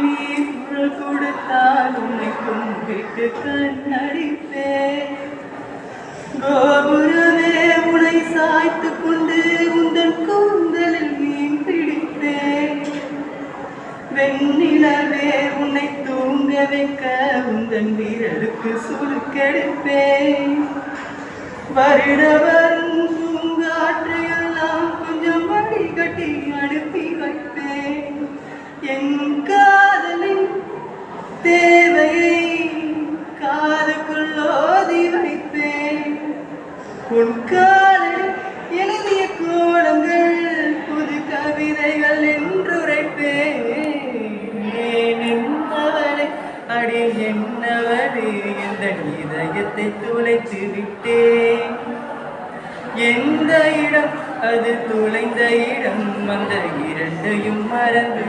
நீ குரல் கொடுத்தால் உன்னை கும்பிட்டு கண்ணடிப்பேன். கோபுரமே உனை சாய்த்து கொண்டு உந்தன் கூந்தலில் மீன் பிடிப்பேன். வெண்ணிலவே உன்னை தூங்க வைக்க உந்தன் விரலுக்கு சுருக்கெடுப்பேன். வருடவரும் பூங்காற்றையெல்லாம் கொஞ்சம் வடிகட்டி அனுப்பி வைப்பேன். என் காதலின் தேவையை காதுக்குள் ஓதி வைப்பேன். உன் காதலில் எழுதிய கோலங்கள் புது கவிதைகள் என்றுரைப்பேன். என்னவளே அடி என்னவளே எந்த இதயத்தை துளைத்து விட்டேன். எந்த இடம் அது துளைந்த இடம் அந்த இரண்டையும் மறந்து